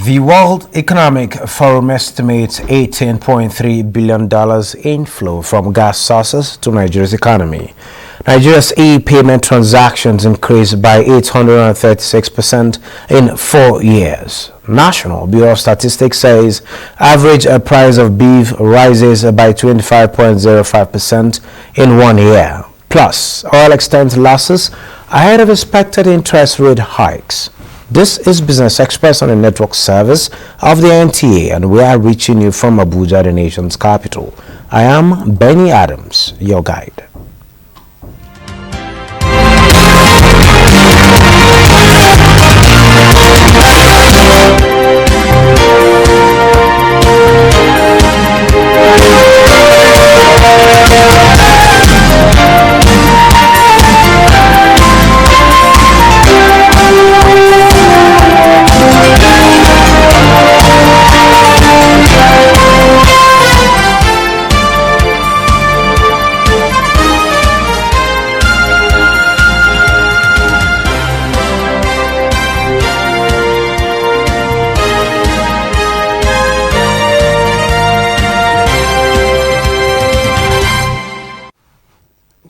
The World Economic Forum estimates $18.3 billion inflow from gas sources to Nigeria's economy. Nigeria's e-payment transactions increased by 836% in 4 years. National Bureau of Statistics says average price of beef rises by 25.05% in 1 year. Plus, oil extends losses ahead of expected interest rate hikes. This is Business Express on the network service of the NTA, and we are reaching you from Abuja, the nation's capital. I am Benny Adams, your guide.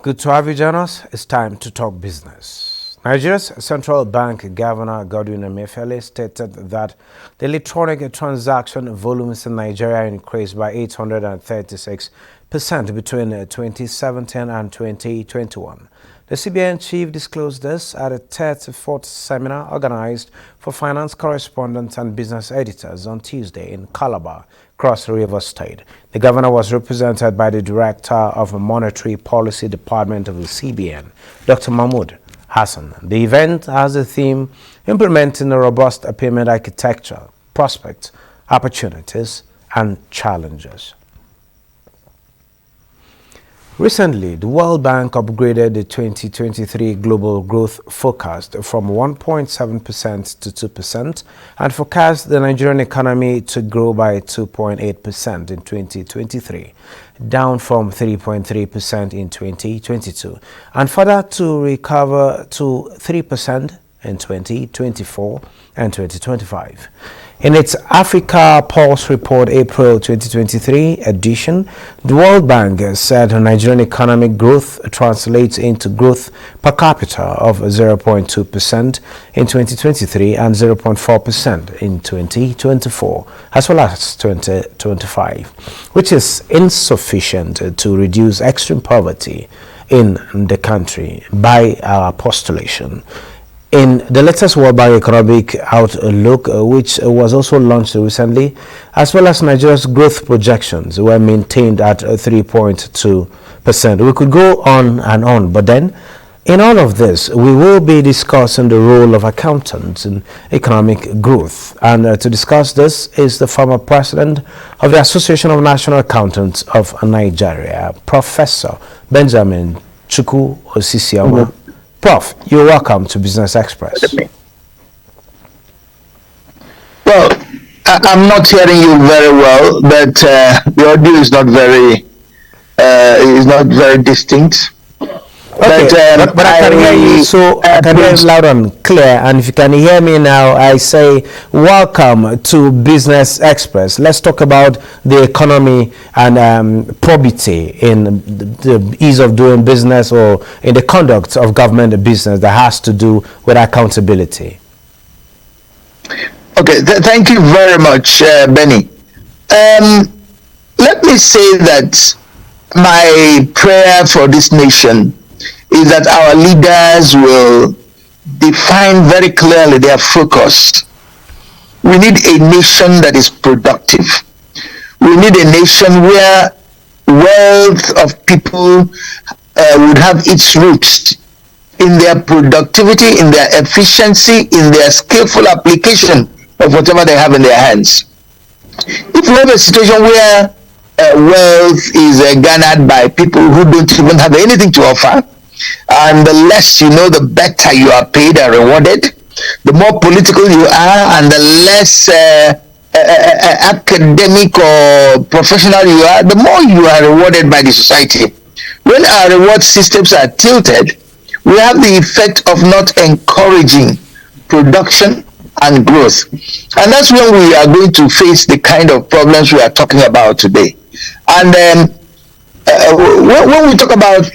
Good to have you join us. It's time to talk business. Nigeria's central bank governor Godwin Emefiele stated that the electronic transaction volumes in Nigeria increased by 836% between 2017 and 2021. The CBN chief disclosed this at a 34th seminar organized for finance correspondents and business editors on Tuesday in Calabar, Cross River State. The governor was represented by the Director of Monetary Policy Department of the CBN, Dr. Mahmood Hassan. The event has a theme implementing a robust payment architecture, prospects, opportunities, and challenges. Recently, the World Bank upgraded the 2023 global growth forecast from 1.7% to 2% and forecast the Nigerian economy to grow by 2.8% in 2023, down from 3.3% in 2022, and further to recover to 3% in 2024 and 2025. In its Africa Pulse Report April 2023 edition, the World Bank said Nigerian economic growth translates into growth per capita of 0.2% in 2023 and 0.4% in 2024, as well as 2025, which is insufficient to reduce extreme poverty in the country by our postulation. In the latest World Bank Economic Outlook, which was also launched recently, as well as Nigeria's growth projections were maintained at 3.2%. We could go on and on, but then in all of this, we will be discussing the role of accountants in economic growth. And to discuss this is the former president of the Association of National Accountants of Nigeria, Professor Benjamin Chukwu Osisiama. Prof, you're welcome to Business Express. Well, I'm not hearing you very well, but the audio is not very distinct. Okay, but I can hear you, so I can hear you loud and clear. And if you can hear me now, I say welcome to Business Express. Let's talk about the economy and probity in the ease of doing business or in the conduct of government business that has to do with accountability. Okay, thank you very much, Benny. Let me say that my prayer for this nation is that our leaders will define very clearly their focus. We need a nation that is productive. We need a nation where wealth of people would have its roots in their productivity, in their efficiency, in their skillful application of whatever they have in their hands. If we have a situation where wealth is garnered by people who don't even have anything to offer, and the less you know, the better you are paid and rewarded. The more political you are, and the less academic or professional you are, the more you are rewarded by the society. When our reward systems are tilted, we have the effect of not encouraging production and growth. And that's when we are going to face the kind of problems we are talking about today. And when we talk about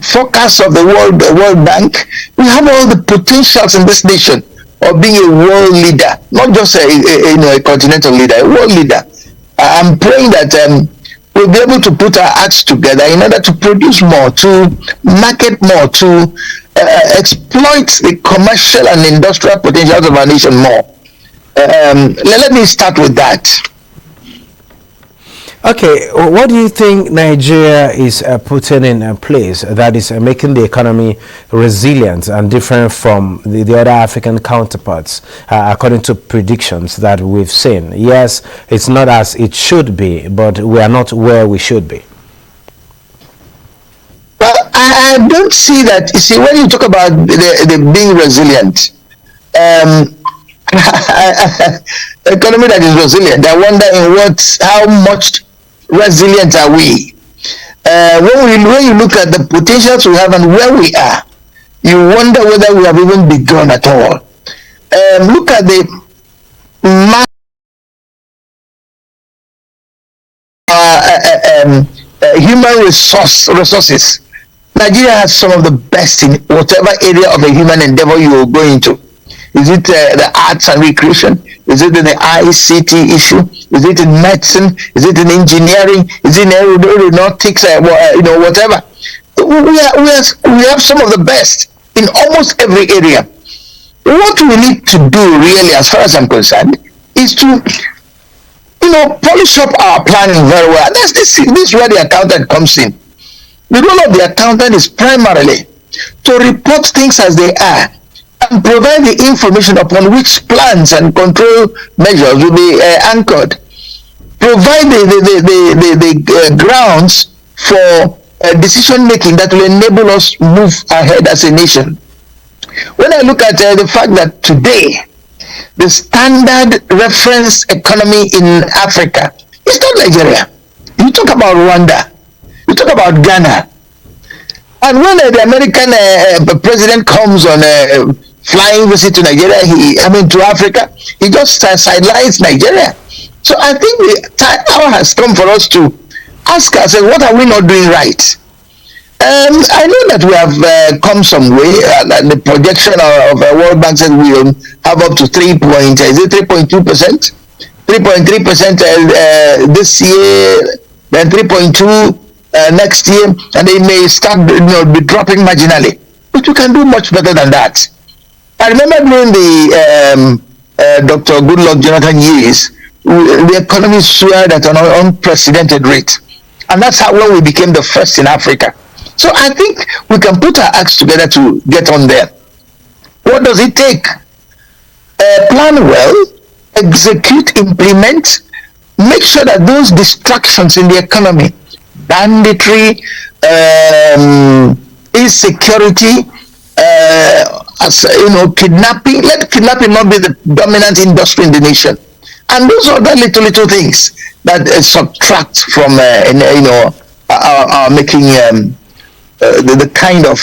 forecasts of the World Bank, we have all the potentials in this nation of being a world leader, not just a continental leader, a world leader. I'm praying that we'll be able to put our acts together in order to produce more, to market more, to exploit the commercial and industrial potentials of our nation more. Let me start with that. Okay, what do you think Nigeria is putting in place that is making the economy resilient and different from the other African counterparts, according to predictions that we've seen? Yes, it's not as it should be, but we are not where we should be. Well, I don't see that. You see, when you talk about the being resilient, economy that is resilient, I wonder how much resilient are we? When you look at the potentials we have and where we are, you wonder whether we have even begun at all. Look at the human resources. Nigeria has some of the best in whatever area of a human endeavor you will go into. Is it the arts and recreation? Is it in the ICT issue? Is it in medicine? Is it in engineering? Is it in aeronautics? Whatever. We have some of the best in almost every area. What we need to do, really, as far as I'm concerned, is to polish up our planning very well. And this is where the accountant comes in. The role of the accountant is primarily to report things as they are and provide the information upon which plans and control measures will be anchored. Provide the grounds for decision making that will enable us move ahead as a nation. When I look at the fact that today the standard reference economy in Africa is not Nigeria. You talk about Rwanda, you talk about Ghana, and when the American president comes on a flying visit to Nigeria, to Africa, he just sidelines Nigeria. So I think the hour has come for us to ask ourselves, what are we not doing right? I know that we have come some way. The projection of World Bank says we will have up to 3.2%, 3.3% this year, then 3.2 next year, and they may start be dropping marginally. But we can do much better than that. I remember during the Dr. Goodluck Jonathan years, the economy soared at an unprecedented rate, and that's when we became the first in Africa. So I think we can put our acts together to get on there. What does it take? Plan well, execute, implement, make sure that those distractions in the economy, banditry, insecurity, kidnapping, let kidnapping not be the dominant industry in the nation. And those are the little things that subtract from our making the kind of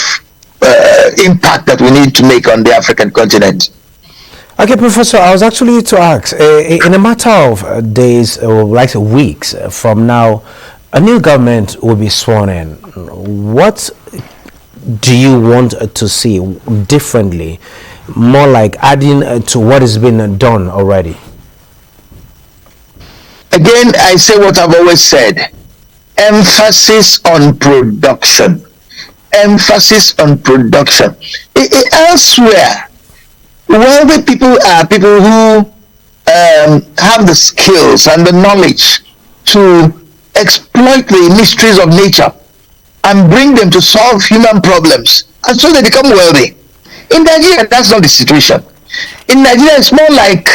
impact that we need to make on the African continent. Okay, Professor, I was actually to ask, in a matter of days or weeks from now, a new government will be sworn in. What do you want to see differently, more like adding to what has been done already? Again, I say what I've always said. Emphasis on production. Emphasis on production. Elsewhere, wealthy people are people who have the skills and the knowledge to exploit the mysteries of nature and bring them to solve human problems, and so they become wealthy. In Nigeria, that's not the situation. In Nigeria, it's more like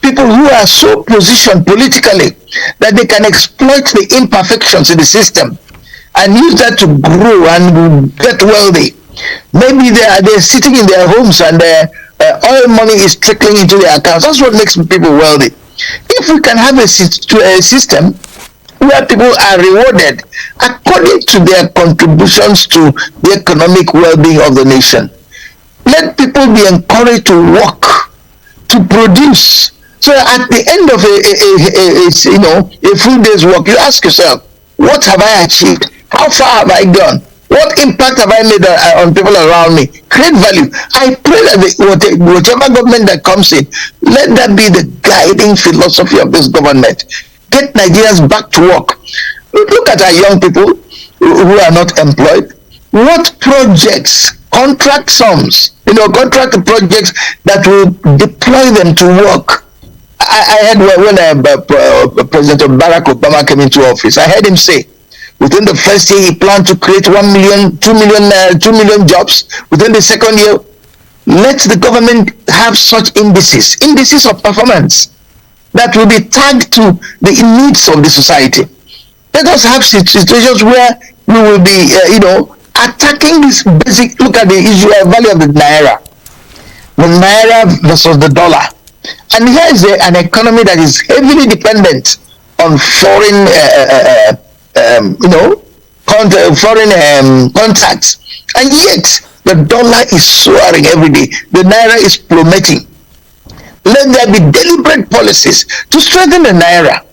people who are so positioned politically that they can exploit the imperfections in the system and use that to grow and get wealthy. Maybe they're sitting in their homes and oil money is trickling into their accounts. That's what makes people wealthy. If we can have a system where people are rewarded according to their contributions to the economic well-being of the nation, let people be encouraged to work to produce. So at the end of a full day's work, you ask yourself, what have I achieved? How far have I gone? What impact have I made on people around me? Create value. I pray that whatever government that comes in, let that be the guiding philosophy of this government. Get Nigerians back to work. Look at our young people who are not employed. What projects, contract sums, contract projects that will deploy them to work. I heard when President Barack Obama came into office, I heard him say, within the first year, he planned to create 2 million jobs. Within the second year, let the government have such indices of performance that will be tagged to the needs of the society. Let us have situations where we will be, attacking this basic. Look at the issue of value of the naira versus the dollar. And here is an economy that is heavily dependent on foreign foreign contacts, and yet the dollar is soaring every day. The naira is plummeting. Let there be deliberate policies to strengthen the naira.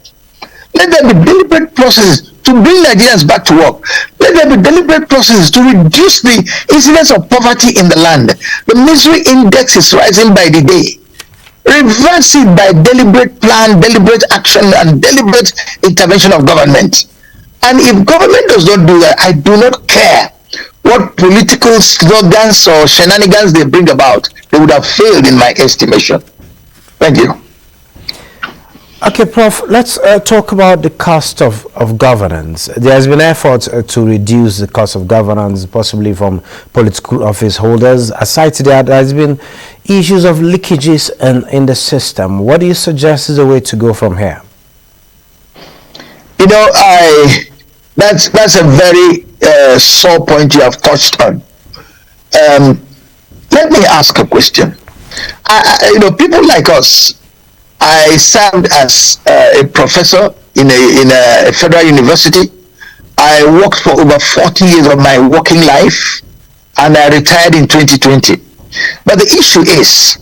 Let there be deliberate processes to bring Nigerians back to work. Let there be deliberate processes to reduce the incidence of poverty in the land. The misery index is rising by the day. Reverse it by deliberate plan, deliberate action, and deliberate intervention of government. And if government does not do that, I do not care what political slogans or shenanigans they bring about. They would have failed in my estimation. Thank you. Okay, Prof, let's talk about the cost of governance. There has been efforts to reduce the cost of governance, possibly from political office holders. Aside to that, there has been issues of leakages in the system. What do you suggest is the way to go from here? That's a very sore point you have touched on. Let me ask a question. People like us, I served as a professor in a federal university. I worked for over 40 years of my working life, and I retired in 2020. But the issue is,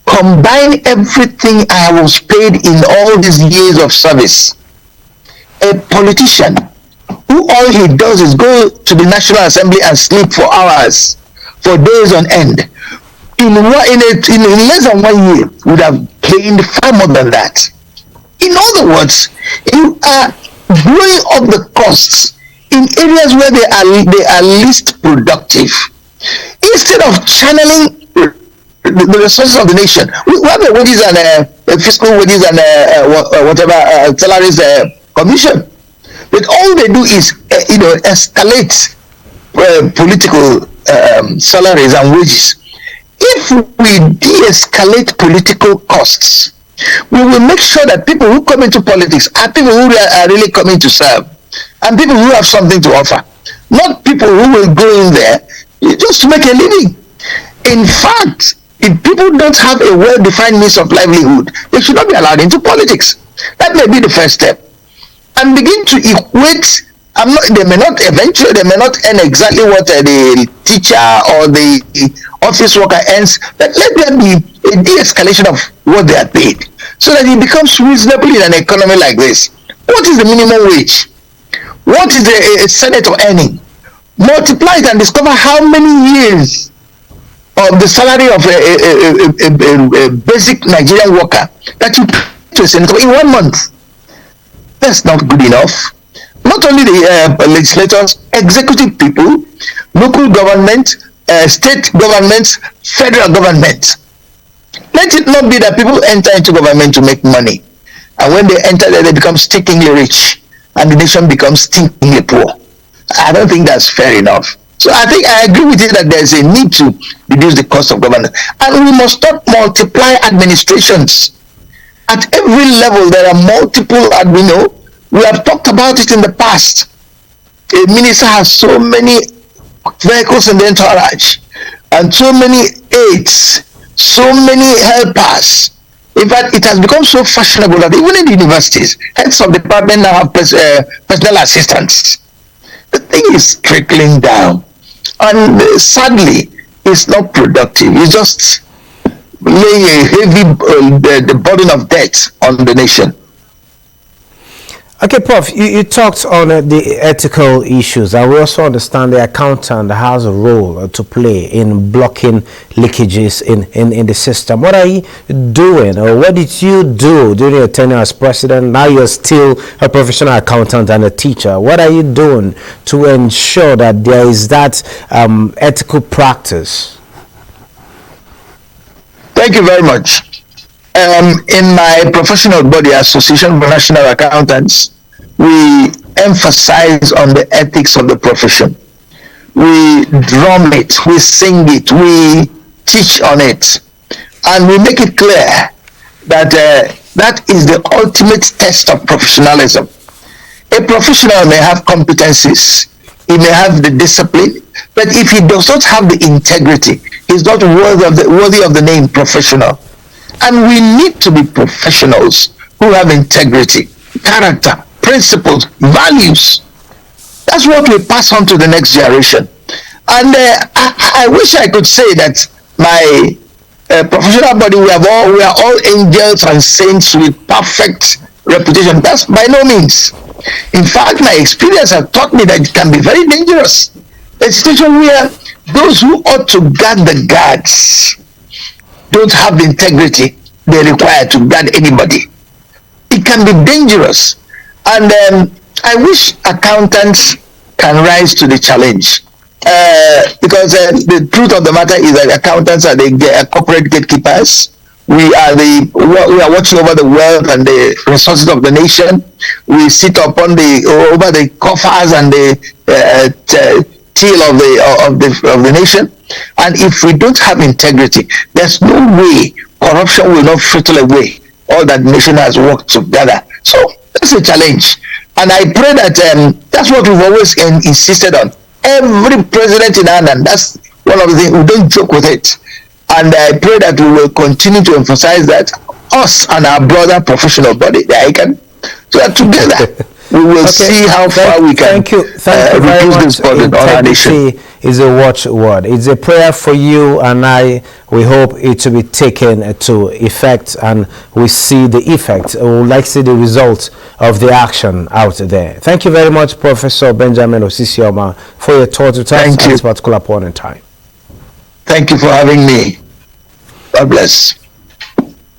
combine everything I was paid in all these years of service. A politician who all he does is go to the National Assembly and sleep for hours, for days on end, in less than 1 year would have gained far more than that. In other words, you are blowing up the costs in areas where they are least productive. Instead of channeling the resources of the nation, we have a wages and fiscal wages and salaries commission. But all they do is escalate political salaries and wages. If we de-escalate political costs, we will make sure that people who come into politics are people who are really coming to serve, and people who have something to offer, not people who will go in there just to make a living. In fact, if people don't have a well-defined means of livelihood, they should not be allowed into politics. That may be the first step. And begin to equate. They may not earn exactly what the teacher or the office worker earns, but let there be a de-escalation of what they are paid, so that it becomes reasonable in an economy like this. What is the minimum wage? What is a senator earning? Multiply it and discover how many years of the salary of a basic Nigerian worker that you pay to a senator in 1 month. That's not good enough. Not only the legislators, executive people, local government, state governments, federal government. Let it not be that people enter into government to make money, and when they enter there, they become stinkingly rich, and the nation becomes stinkingly poor. I don't think that's fair enough. So I think I agree with you that there's a need to reduce the cost of governance, and we must not multiply administrations. At every level, there are multiple, we have talked about it in the past. A minister has so many vehicles in the entourage, and so many aides, so many helpers. In fact, it has become so fashionable that even in the universities, heads of department now have personal assistants. The thing is trickling down, and sadly, it's not productive. It's just laying a heavy the burden of debt on the nation. Okay, Prof, you talked on the ethical issues, and we also understand the accountant has a role to play in blocking leakages in the system. What are you doing, or what did you do during your tenure as president? Now you're still a professional accountant and a teacher. What are you doing to ensure that there is that ethical practice? Thank you very much. In my professional body, Association for National Accountants, we emphasize on the ethics of the profession. We drum it, we sing it, we teach on it, and we make it clear that that is the ultimate test of professionalism. A professional may have competencies, he may have the discipline, but if he does not have the integrity, he's not worthy of the name professional. And we need to be professionals who have integrity, character, principles, values. That's what we pass on to the next generation. And I wish I could say that my professional body, we are all angels and saints with perfect reputation. That's by no means. In fact, my experience has taught me that it can be very dangerous. A situation where those who ought to guard the guards don't have the integrity they require to guard anybody. It can be dangerous. And I wish accountants can rise to the challenge. Because the truth of the matter is that accountants are the corporate gatekeepers. We are watching over the wealth and the resources of the nation. We sit upon over the coffers and the till of the nation. And if we don't have integrity, there's no way corruption will not fritter away all that the nation has worked together. So that's a challenge. And I pray that that's what we've always insisted on. Every president in Ireland, that's one of the things, we don't joke with it. And I pray that we will continue to emphasize that, us and our brother professional body, the ICANN, so that together we will see how far we can reduce this burden on our nation. Is a watchword. It's a prayer for you, and we hope it will be taken to effect, and we see the effect. We would like to see the result of the action out there. Thank you very much, Professor Benjamin Osisioma, for your thoughts with us at this particular point in time. Thank you for having me. God bless.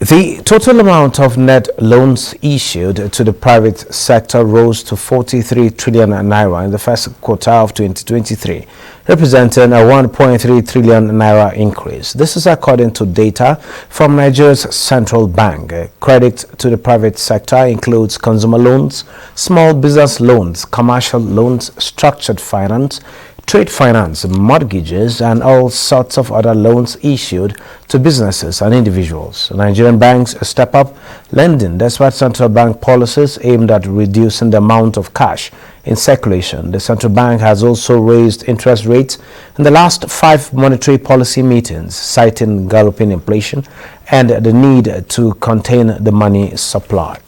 The total amount of net loans issued to the private sector rose to 43 trillion naira in the first quarter of 2023, representing a 1.3 trillion naira increase. This is according to data from Nigeria's central bank. Credit to the private sector includes consumer loans, small business loans, commercial loans, structured finance, trade finance, mortgages, and all sorts of other loans issued to businesses and individuals. Nigerian banks step up lending despite central bank policies aimed at reducing the amount of cash in circulation. The central bank has also raised interest rates in the last 5 monetary policy meetings, citing galloping inflation and the need to contain the money supply.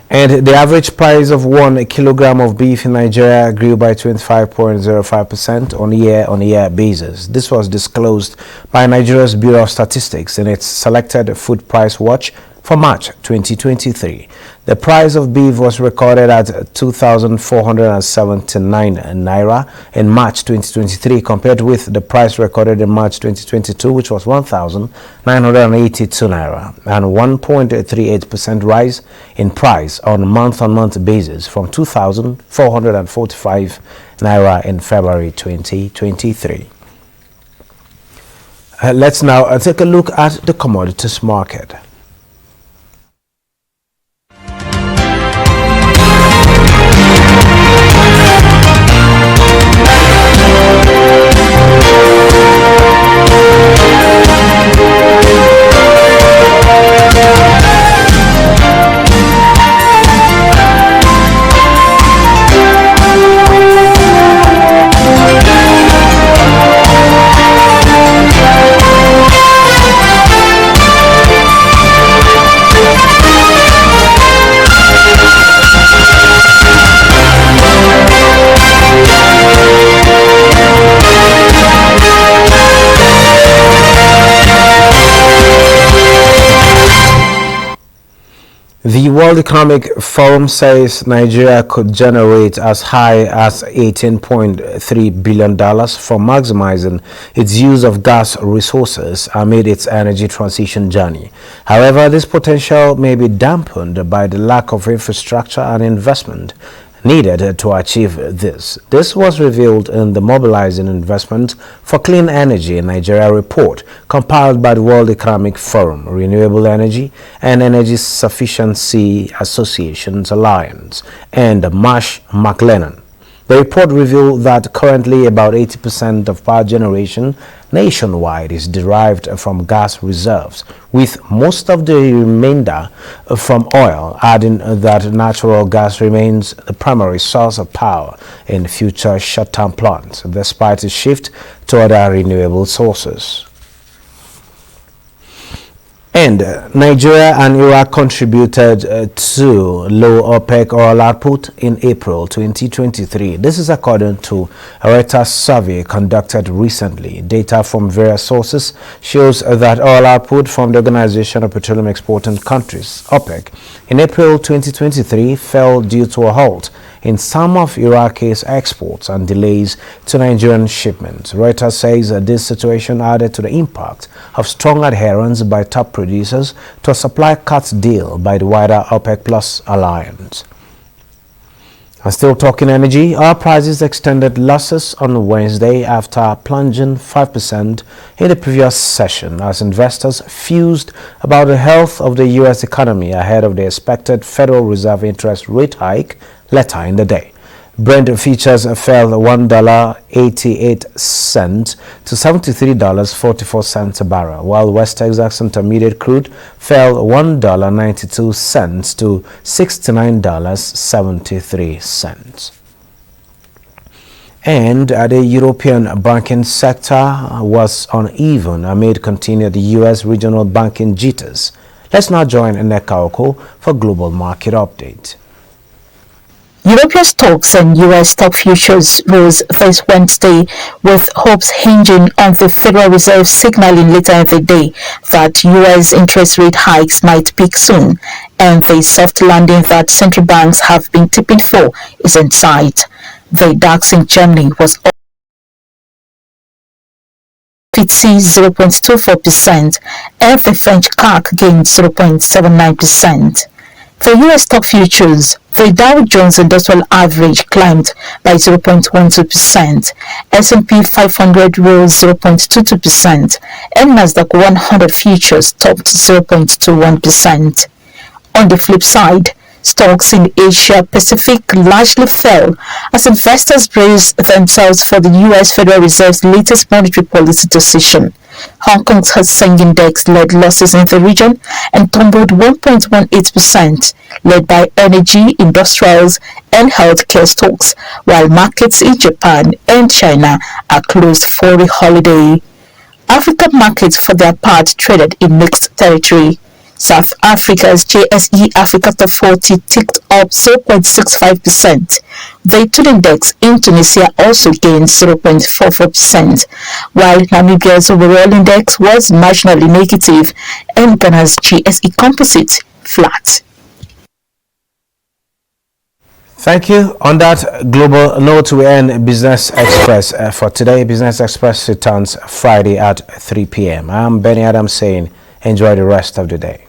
And the average price of 1 kilogram of beef in Nigeria grew by 25.05% on year-on-year basis. This was disclosed by Nigeria's Bureau of Statistics in its selected food price watch for March 2023. The price of beef was recorded at 2,479 naira in March 2023, compared with the price recorded in March 2022, which was 1,982 naira, and 1.38% rise in price on a month-on-month basis from 2,445 naira in February 2023. Let's now take a look at the commodities market. World Economic Forum says Nigeria could generate as high as $18.3 billion from maximizing its use of gas resources amid its energy transition journey. However, this potential may be dampened by the lack of infrastructure and investment needed to achieve this. This was revealed in the Mobilizing Investment for Clean Energy in Nigeria report compiled by the World Economic Forum, Renewable Energy and Energy Sufficiency Associations Alliance, and Marsh McLennan. The report revealed that currently about 80% of power generation nationwide is derived from gas reserves, with most of the remainder from oil, adding that natural gas remains the primary source of power in future short-term plans, despite a shift to other renewable sources. And Nigeria and Iraq contributed to low OPEC oil output in April 2023. This is according to a Reuters survey conducted recently. Data from various sources shows that oil output from the Organization of Petroleum Exporting Countries, OPEC, in April 2023 fell due to a halt in some of Iraq's exports and delays to Nigerian shipments. Reuters says that this situation added to the impact of strong adherence by top producers to a supply cuts deal by the wider OPEC Plus alliance. And still talking energy, oil prices extended losses on Wednesday after plunging 5% in the previous session as investors fused about the health of the U.S. economy ahead of the expected Federal Reserve interest rate hike later in the day. Brent futures fell $1.88 to $73.44 a barrel, while West Texas Intermediate crude fell $1.92 to $69.73. And the European banking sector was uneven amid continued U.S. regional banking jitters. Let's now join Nneka Oko for Global Market Update. European stocks and U.S. stock futures rose this Wednesday, with hopes hinging on the Federal Reserve signaling later in the day that U.S. interest rate hikes might peak soon, and the soft landing that central banks have been tipping for is in sight. The DAX in Germany was up 0.24%, and the French CAC gained 0.79%. For U.S. stock futures, the Dow Jones Industrial Average climbed by 0.12%, S&P 500 rose 0.22%, and Nasdaq 100 futures topped 0.21%. On the flip side, stocks in Asia Pacific largely fell as investors braced themselves for the U.S. Federal Reserve's latest monetary policy decision. Hong Kong's Hang Seng Index led losses in the region and tumbled 1.18%, led by energy, industrials, and healthcare stocks, while markets in Japan and China are closed for a holiday. African markets, for their part, traded in mixed territory. South Africa's JSE Africa Top 40 ticked up 0.65%. The tune index in Tunisia also gained 0.44%, while Namibia's overall index was marginally negative and Ghana's GSE Composite flat. Thank you. On that global note, we end Business Express for today. Business Express returns Friday at 3 p.m. I'm Benny Adams saying enjoy the rest of the day.